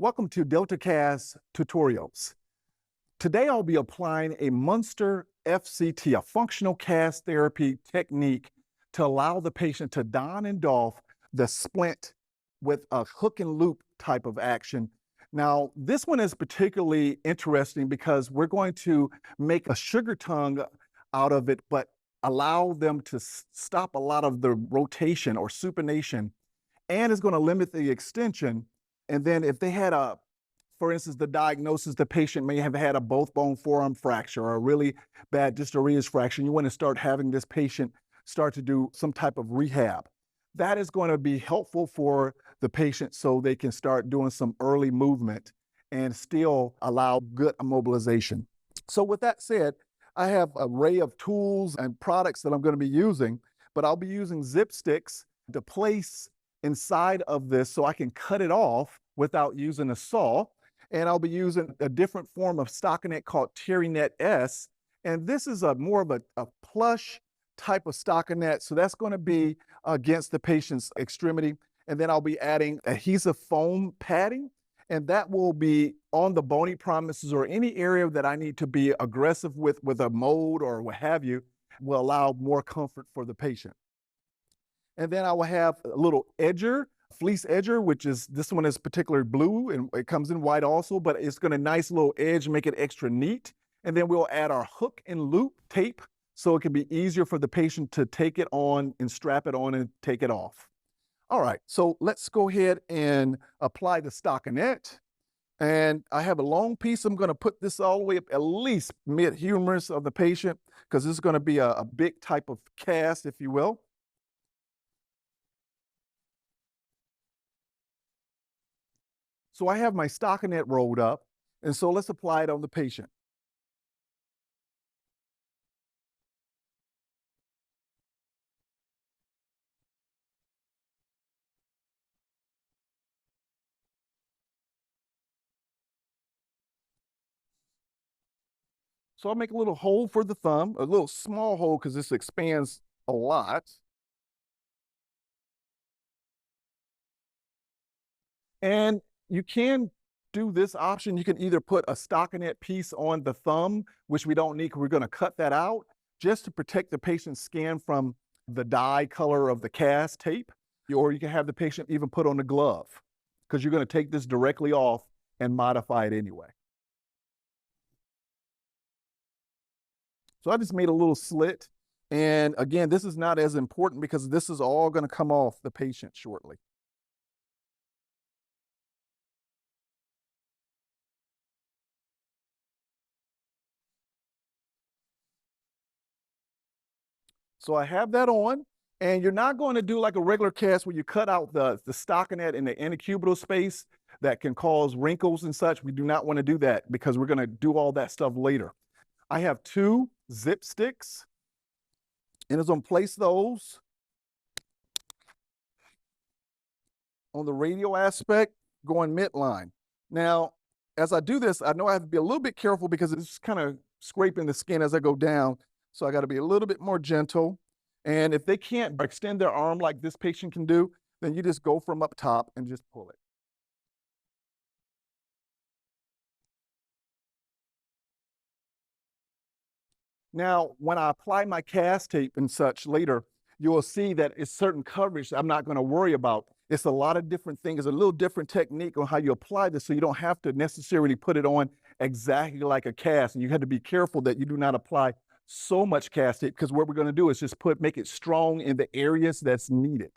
Welcome to DeltaCast Tutorials. Today I'll be applying a Munster FCT, a functional cast therapy technique to allow the patient to don and doff the splint with a hook and loop type of action. Now, this one is particularly interesting because we're going to make a sugar tongue out of it, but allow them to stop a lot of the rotation or supination, and it's going to limit the extension. And then if they had for instance, the diagnosis, the patient may have had a both bone forearm fracture or a really bad distal radius fracture, you want to start having this patient start to do some type of rehab. That is going to be helpful for the patient so they can start doing some early movement and still allow good immobilization. So with that said, I have an array of tools and products that I'm going to be using, but I'll be using zip sticks to place inside of this so I can cut it off without using a saw. And I'll be using a different form of stockinette called TerryNet S. And this is more of a plush type of stockinette. So that's going to be against the patient's extremity. And then I'll be adding adhesive foam padding, and that will be on the bony prominences or any area that I need to be aggressive with a mold or what have you, will allow more comfort for the patient. And then I will have a little edger, fleece edger, which is, this one is particularly blue and it comes in white also, but it's going to nice little edge, make it extra neat. And then we'll add our hook and loop tape so it can be easier for the patient to take it on and strap it on and take it off. All right, so let's go ahead and apply the stockinette. And I have a long piece. I'm going to put this all the way up at least mid-humerus of the patient because this is going to be a big type of cast, if you will. So I have my stockinette rolled up, and so let's apply it on the patient. So I'll make a little hole for the thumb, a little small hole because this expands a lot. And you can do this option. You can either put a stockinette piece on the thumb, which we don't need because we're going to cut that out, just to protect the patient's skin from the dye color of the cast tape. Or you can have the patient even put on a glove because you're going to take this directly off and modify it anyway. So I just made a little slit. And again, this is not as important because this is all going to come off the patient shortly. So I have that on, and you're not going to do like a regular cast where you cut out the stockinette in the intercubital space that can cause wrinkles and such. We do not want to do that because we're going to do all that stuff later. I have 2 zip sticks, and I'm going to place those on the radial aspect going midline. Now, as I do this, I know I have to be a little bit careful because it's kind of scraping the skin as I go down. So I got to be a little bit more gentle. And if they can't extend their arm like this patient can do, then you just go from up top and just pull it. Now, when I apply my cast tape and such later, you will see that it's certain coverage I'm not going to worry about. It's a lot of different things. It's a little different technique on how you apply this so you don't have to necessarily put it on exactly like a cast. And you have to be careful that you do not apply so much cast tape because what we're going to do is just make it strong in the areas that's needed.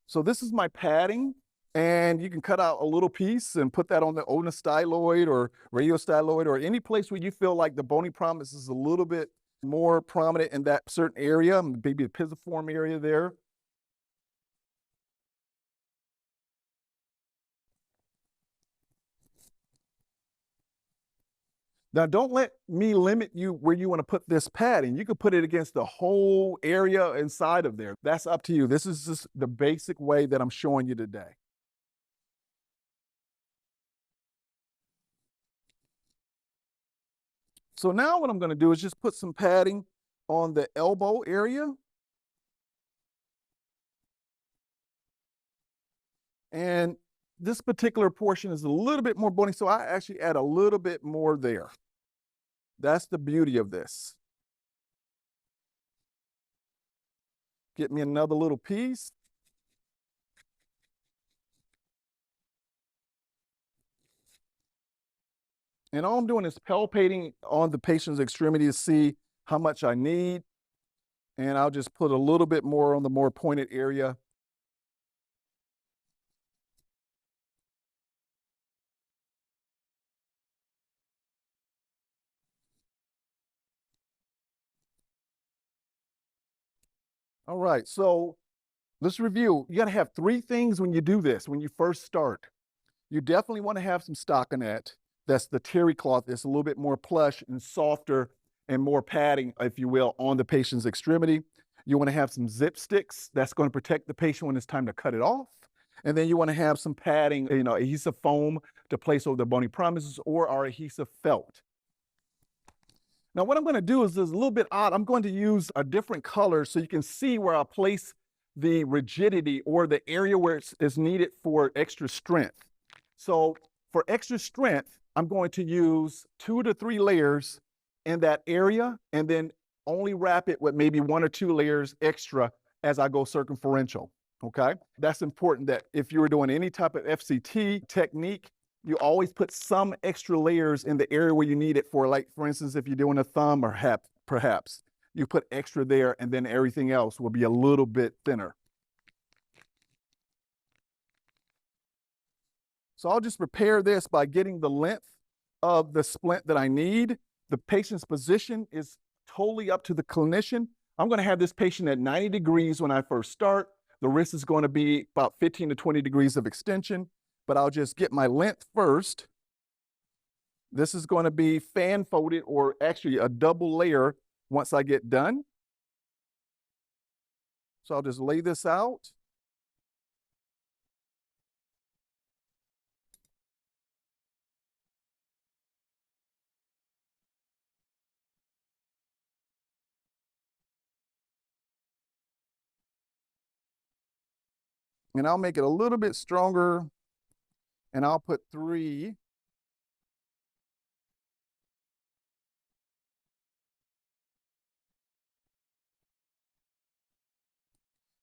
So this is my padding, and you can cut out a little piece and put that on the ulnar styloid or radial styloid or any place where you feel like the bony prominence is a little bit more prominent in that certain area, maybe the pisiform area there. Now, don't let me limit you where you want to put this padding. You could put it against the whole area inside of there. That's up to you. This is just the basic way that I'm showing you today. So now what I'm going to do is just put some padding on the elbow area. And this particular portion is a little bit more bony, so I actually add a little bit more there. That's the beauty of this. Get me another little piece. And all I'm doing is palpating on the patient's extremity to see how much I need. And I'll just put a little bit more on the more pointed area. All right, so let's review. You gotta have 3 things when you do this, when you first start. You definitely wanna have some stockinette. That's the terry cloth. It's a little bit more plush and softer and more padding, if you will, on the patient's extremity. You wanna have some zip sticks. That's gonna protect the patient when it's time to cut it off. And then you wanna have some padding, adhesive foam to place over the bony prominences or our adhesive felt. Now what I'm gonna do is a little bit odd. I'm going to use a different color so you can see where I place the rigidity or the area where it's needed for extra strength. So for extra strength, I'm going to use 2 to 3 layers in that area and then only wrap it with maybe 1 or 2 layers extra as I go circumferential, okay? That's important that if you were doing any type of FCT technique, you always put some extra layers in the area where you need it for, like, for instance, if you're doing a thumb or perhaps, you put extra there and then everything else will be a little bit thinner. So I'll just prepare this by getting the length of the splint that I need. The patient's position is totally up to the clinician. I'm gonna have this patient at 90 degrees when I first start. The wrist is gonna be about 15 to 20 degrees of extension, but I'll just get my length first. This is gonna be fan folded or actually a double layer once I get done. So I'll just lay this out. And I'll make it a little bit stronger and I'll put 3.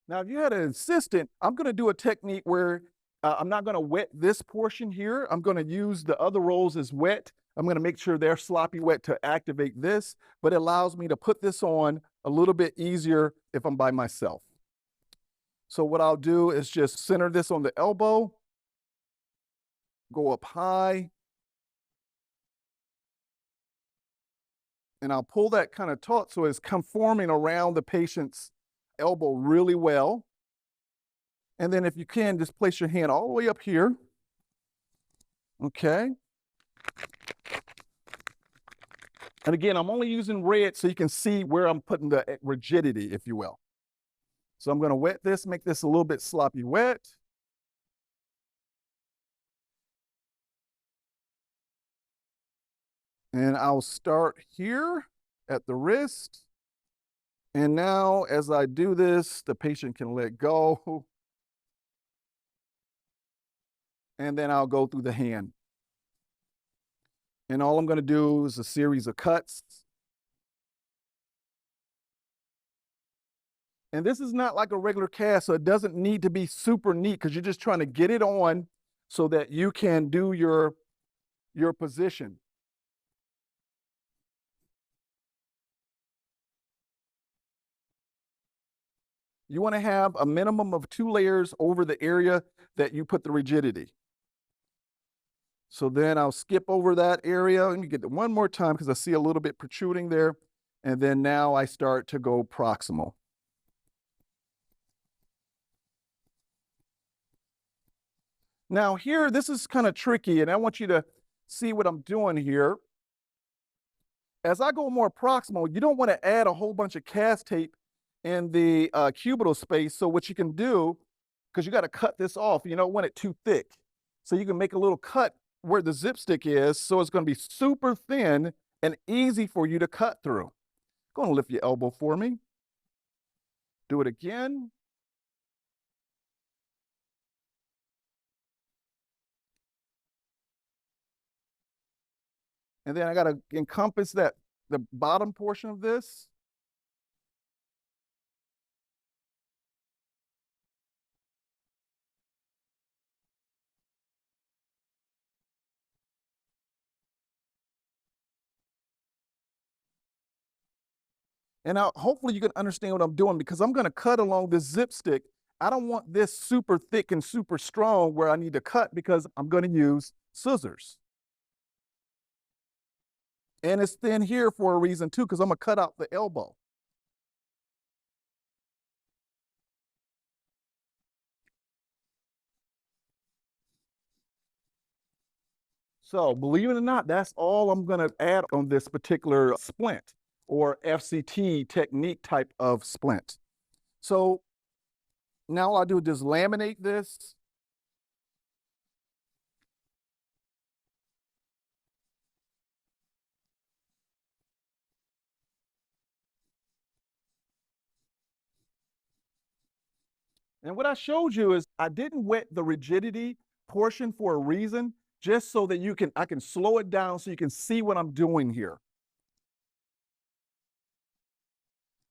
Now, if you had an assistant, I'm gonna do a technique where I'm not gonna wet this portion here. I'm gonna use the other rolls as wet. I'm gonna make sure they're sloppy wet to activate this, but it allows me to put this on a little bit easier if I'm by myself. So what I'll do is just center this on the elbow, go up high, and I'll pull that kind of taut so it's conforming around the patient's elbow really well. And then if you can, just place your hand all the way up here. Okay. And again, I'm only using red so you can see where I'm putting the rigidity, if you will. So I'm gonna wet this, make this a little bit sloppy wet. And I'll start here at the wrist. And now as I do this, the patient can let go. And then I'll go through the hand. And all I'm gonna do is a series of cuts. And this is not like a regular cast, so it doesn't need to be super neat because you're just trying to get it on so that you can do your position. You want to have a minimum of 2 layers over the area that you put the rigidity. So then I'll skip over that area and you get it one more time because I see a little bit protruding there. And then now I start to go proximal. Now here, this is kind of tricky and I want you to see what I'm doing here. As I go more proximal, you don't want to add a whole bunch of cast tape in the cubital space. So what you can do, because you got to cut this off, you don't want it too thick. So you can make a little cut where the zip stick is, so it's going to be super thin and easy for you to cut through. Go and lift your elbow for me. Do it again. And then I got to encompass the bottom portion of this. And now hopefully you can understand what I'm doing because I'm going to cut along this zip stick. I don't want this super thick and super strong where I need to cut because I'm going to use scissors. And it's thin here for a reason too, because I'm going to cut out the elbow. So believe it or not, that's all I'm going to add on this particular splint or FCT technique type of splint. So now all I do is just laminate this. And what I showed you is I didn't wet the rigidity portion for a reason, just so that I can slow it down so you can see what I'm doing here.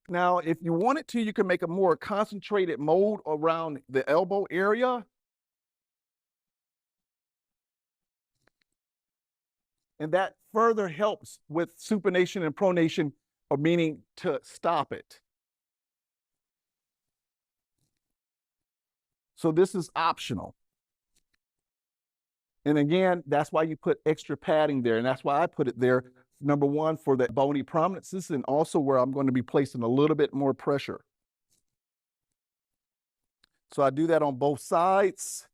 Now, if you wanted to, you can make a more concentrated mold around the elbow area. And that further helps with supination and pronation, or meaning to stop it. So this is optional. And again, that's why you put extra padding there. And that's why I put it there. Number one, for the bony prominences, and also where I'm going to be placing a little bit more pressure. So I do that on both sides.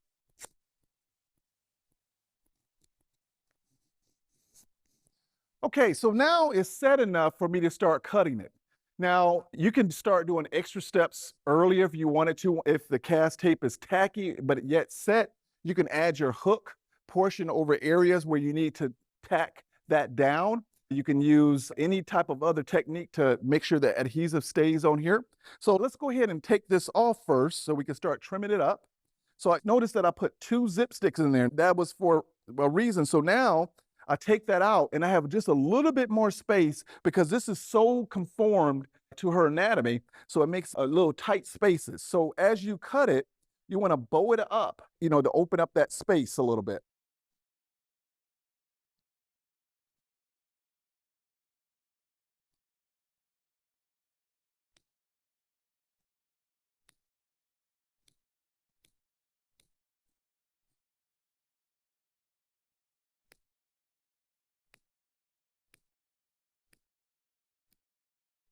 Okay, so now it's set enough for me to start cutting it. Now, you can start doing extra steps earlier if you wanted to. If the cast tape is tacky, but yet set, you can add your hook portion over areas where you need to tack that down. You can use any type of other technique to make sure the adhesive stays on here. So let's go ahead and take this off first so we can start trimming it up. So I noticed that I put 2 zip sticks in there. That was for a reason. So now I take that out and I have just a little bit more space because this is so conformed to her anatomy. So it makes a little tight spaces. So as you cut it, you want to bow it up, to open up that space a little bit.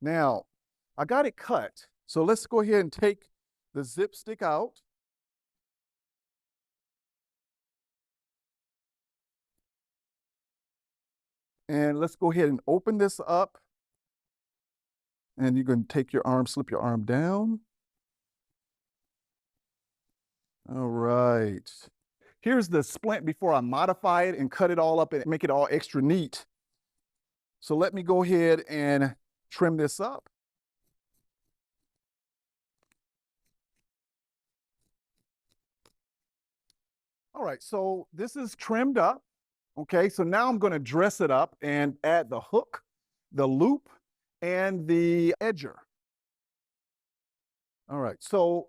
Now, I got it cut. So let's go ahead and take the zip stick out. And let's go ahead and open this up. And you can take your arm, slip your arm down. All right. Here's the splint before I modify it and cut it all up and make it all extra neat. So let me go ahead and trim this up. All right, so this is trimmed up. Okay, so now I'm going to dress it up and add the hook, the loop, and the edger. All right, so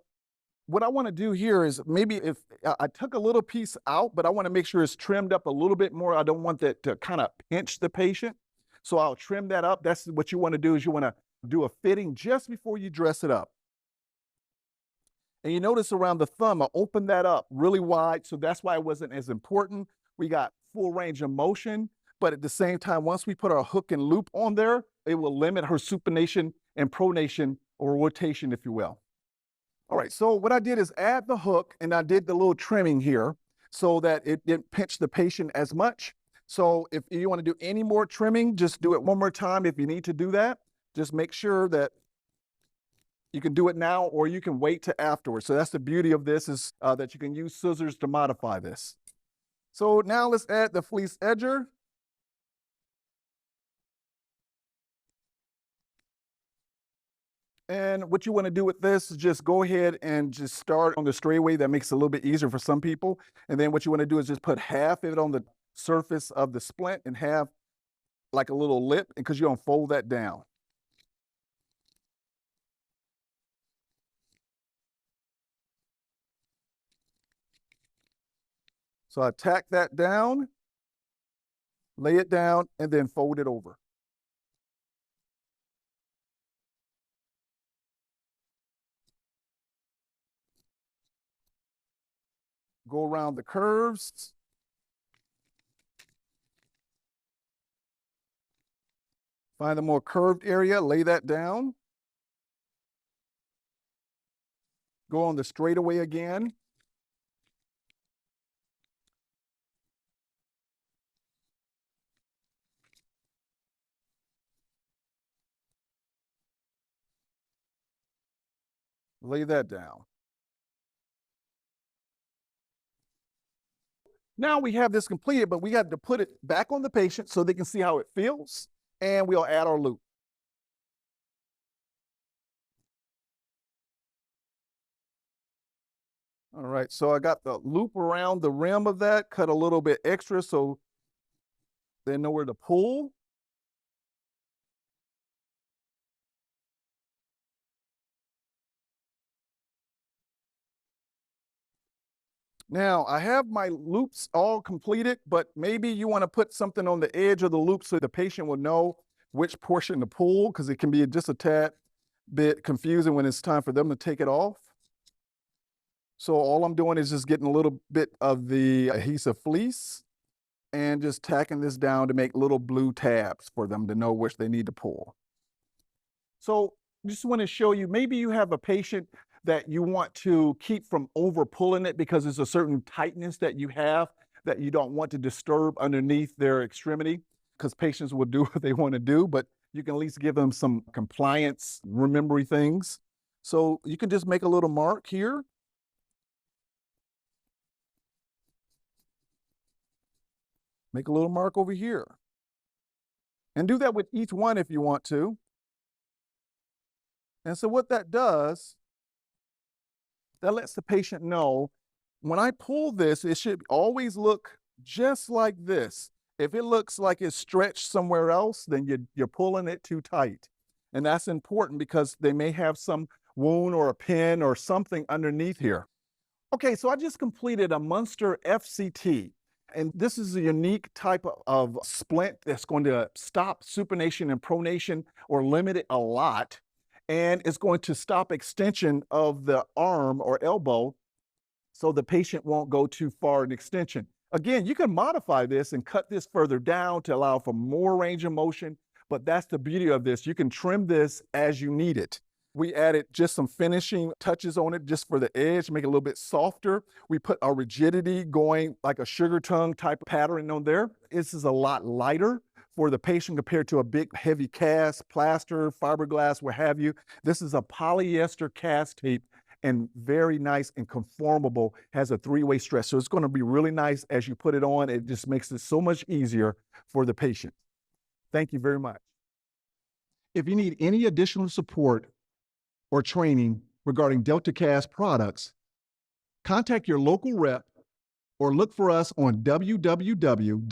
what I want to do here is maybe if I took a little piece out, but I want to make sure it's trimmed up a little bit more. I don't want that to kind of pinch the patient. So I'll trim that up. That's what you want to do, is you want to do a fitting just before you dress it up. And you notice around the thumb, I opened that up really wide. So that's why it wasn't as important. We got full range of motion, but at the same time, once we put our hook and loop on there, it will limit her supination and pronation, or rotation, if you will. All right, so what I did is add the hook, and I did the little trimming here so that it didn't pinch the patient as much. So if you want to do any more trimming, just do it one more time. If you need to do that, just make sure that you can do it now, or you can wait to afterwards. So that's the beauty of this, is that you can use scissors to modify this. So now let's add the fleece edger. And what you want to do with this is just go ahead and just start on the straightaway. That makes it a little bit easier for some people. And then what you want to do is just put half of it on the surface of the splint and half like a little lip, because you're gonna fold that down. So I tack that down, lay it down, and then fold it over. Go around the curves. Find the more curved area, lay that down. Go on the straightaway again. Lay that down. Now we have this completed, but we got to put it back on the patient so they can see how it feels, and we'll add our loop. All right, so I got the loop around the rim of that, cut a little bit extra so they know where to pull. Now, I have my loops all completed, but maybe you want to put something on the edge of the loop so the patient will know which portion to pull, because it can be just a tad bit confusing when it's time for them to take it off. So all I'm doing is just getting a little bit of the adhesive fleece and just tacking this down to make little blue tabs for them to know which they need to pull. So just want to show you, maybe you have a patient that you want to keep from over pulling it because there's a certain tightness that you have that you don't want to disturb underneath their extremity, because patients will do what they want to do, but you can at least give them some compliance, remembering things. So you can just make a little mark here. Make a little mark over here. And do that with each one if you want to. And so what that does, that lets the patient know, when I pull this, it should always look just like this. If it looks like it's stretched somewhere else, then you're pulling it too tight. And that's important because they may have some wound or a pin or something underneath here. Okay, so I just completed a Munster FCT. And this is a unique type of splint that's going to stop supination and pronation or limit it a lot. And it's going to stop extension of the arm or elbow so the patient won't go too far in extension. Again, you can modify this and cut this further down to allow for more range of motion, but that's the beauty of this. You can trim this as you need it. We added just some finishing touches on it just for the edge, make it a little bit softer. We put our rigidity going like a sugar tongue type of pattern on there. This is a lot lighter for the patient compared to a big heavy cast, plaster, fiberglass, what have you. This is a polyester cast tape and very nice and conformable, has a three-way stretch. So it's going to be really nice as you put it on. It just makes it so much easier for the patient. Thank you very much. If you need any additional support or training regarding DeltaCast products, contact your local rep or look for us on www.essity.com.